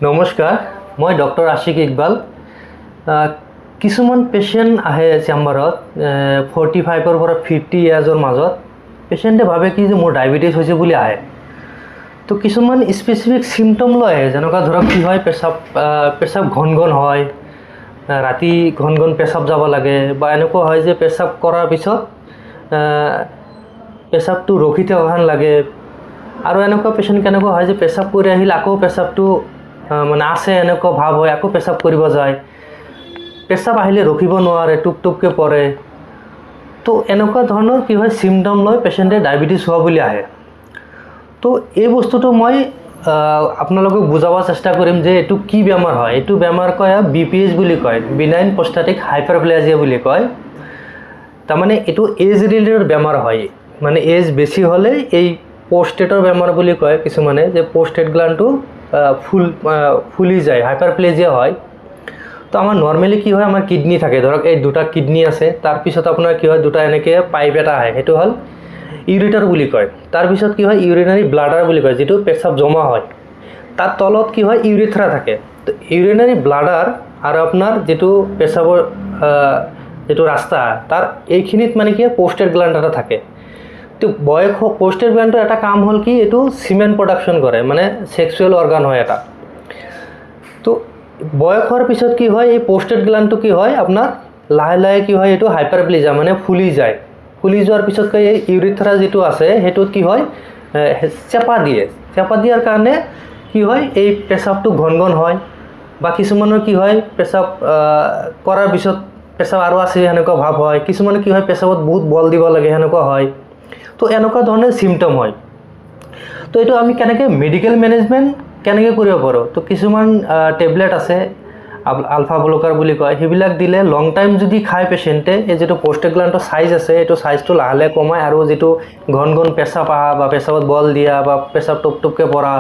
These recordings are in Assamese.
নমস্কাৰ, মই ডক্টৰ আশিক ইকবাল। কিছুমান পেচেণ্ট আহে চেম্বাৰত 45ৰ পৰা 50 ইয়াৰ্ছৰ মাজত। পেচেণ্টে ভাবে কি যে মোৰ ডায়েবেটিছ হৈছে বুলি আহে। তো কিছুমান স্পেচিফিক চিমটম লৈ আহে, যেনেকুৱা ধৰক কি হয়, পেচাব ঘন ঘন হয়, ৰাতি ঘন ঘন পেচাব যাব লাগে, বা এনেকুৱা হয় যে পেচাব কৰাৰ পিছত পেচাবটো ৰখি থকা যেন লাগে। আৰু এনেকুৱা পেচেণ্ট কেনেকুৱা হয় যে পেচাব কৰি আহিলে আকৌ পেচাবটো মানে আছে এনেকুৱা ভাৱ হয়, আকৌ পেচাব কৰিব যায়, পেচাব আহিলে ৰখিব নোৱাৰে, টুপ টুপকৈ পৰে। তো এনেকুৱা ধৰণৰ কি হয় চিমটম লৈ পেচেণ্টে ডায়েবেটিছ হোৱা বুলি আহে। তো এই বস্তুটো মই আপোনালোকক বুজাব চেষ্টা কৰিম যে এইটো কি বেমাৰ হয়। এইটো বেমাৰ কয় BPH বুলি কয়, বিনাইন প্ৰষ্টাটিক হাইপাৰপ্লেজিয়া বুলি কয়। তাৰমানে এইটো এজ ৰিলেটেড বেমাৰ হয়, মানে এজ বেছি হ'লে এই প্ৰষ্টেটৰ বেমাৰ বুলি কয় কিছুমানে, যে প্ৰষ্টেট গ্ল্যাণ্ডটো ফুলি যায়, হাইপাৰপ্লেজিয়া হয়। তো আমাৰ নৰ্মেলি কি হয়, আমাৰ কিডনি থাকে, ধৰক এই দুটা কিডনি আছে, তাৰপিছত আপোনাৰ কি হয় দুটা এনেকৈ পাইপ এটা আহে, সেইটো হ'ল ইউৰেটাৰ বুলি কয়। তাৰপিছত কি হয় ইউৰিনাৰী ব্লাডাৰ বুলি কয়, যিটো পেচাব জমা হয়। তাৰ তলত কি হয় ইউৰেথ্ৰা থাকে। তো ইউৰিনাৰী ব্লাডাৰ আৰু আপোনাৰ যিটো পেচাবৰ যিটো ৰাস্তা, তাৰ এইখিনিত মানে কি প্ৰষ্টেট গ্ল্যাণ্ড এটা থাকে। তো প্ৰষ্টেট গ্ল্যাণ্ডৰ এটা কাম হ'ল কি, এইটো চিমেন প্ৰডাকশ্যন কৰে, মানে সেক্সুৱেল অৰ্গান হয় এটা। তো বয়স হোৱাৰ পিছত কি হয়, এই প্ৰষ্টেট গ্ল্যাণ্ডটো কি হয় আপোনাৰ লাহে লাহে কি হয়, এইটো হাইপাৰপ্লেজিয়া মানে ফুলি যায়। ফুলি যোৱাৰ পিছত এই ইউৰেথ্ৰা যিটো আছে সেইটোত কি হয় চেপা দিয়ে। চেপা দিয়াৰ কাৰণে কি হয় এই পেচাবটো ঘন ঘন হয়, বা কিছুমানৰ কি হয় পেচাব কৰাৰ পিছত পেচাব আৰু আছে সেনেকুৱা ভাৱ হয়। কিছুমানৰ কি হয় পেচাবত বহুত বল দিব লাগে, সেনেকুৱা হয়। তো এনেকুৱা ধৰণৰ চিমটম হয়। তো এইটো আমি কেনেকৈ মেডিকেল মেনেজমেণ্ট কেনেকৈ কৰিব পাৰোঁ। তো কিছুমান টেবলেট আছে, আলফা ব্লকাৰ বুলি কয়, সেইবিলাক দিলে লং টাইম যদি খায় পেচেণ্টে, এই যিটো প্ৰষ্টেট গ্ল্যাণ্ডৰ চাইজ আছে এইটো চাইজটো লাহে লাহে কমায়, আৰু যিটো ঘন ঘন পেচাব অহা বা পেচাবত বল দিয়া বা পেচাব টুপ টুপকৈ পৰা,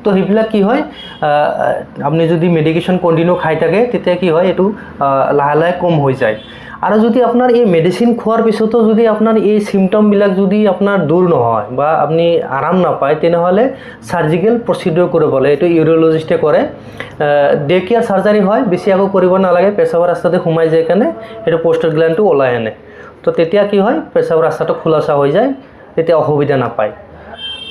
তো সেইবিলাক কি হয় আপুনি যদি মেডিকেশ্যন কণ্টিনিউ খাই থাকে তেতিয়া কি হয় এইটো লাহে লাহে কম হৈ যায়। আৰু যদি আপোনাৰ এই মেডিচিন খোৱাৰ পিছতো যদি আপোনাৰ এই চিমটমবিলাক যদি আপোনাৰ দূৰ নহয় বা আপুনি আৰাম নাপায়, তেনেহ'লে চাৰ্জিকেল প্ৰচিডিউৰ কৰিব লাগে। এইটো ইউৰ'লজিষ্টে কৰে, ডে কেয়াৰ চাৰ্জাৰী হয়, বেছি আকৌ কৰিব নালাগে। পেচাবৰ ৰাস্তাতে সোমাই যায় কাৰণে সেইটো প্ৰষ্টেট গ্ল্যাণ্ডটো ওলাই আনে। তো তেতিয়া কি হয় পেচাবৰ ৰাস্তাটো খোলাচা হৈ যায়, তেতিয়া অসুবিধা নাপায়।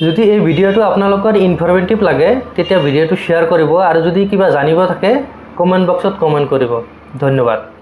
যদি এই ভিডিঅ'টো আপোনালোকৰ ইনফৰমেটিভ লাগে তেতিয়া ভিডিঅ'টো শ্বেয়াৰ কৰিব, আৰু যদি কিবা জানিব থাকে কমেণ্ট বক্সত কমেণ্ট কৰিব। ধন্যবাদ।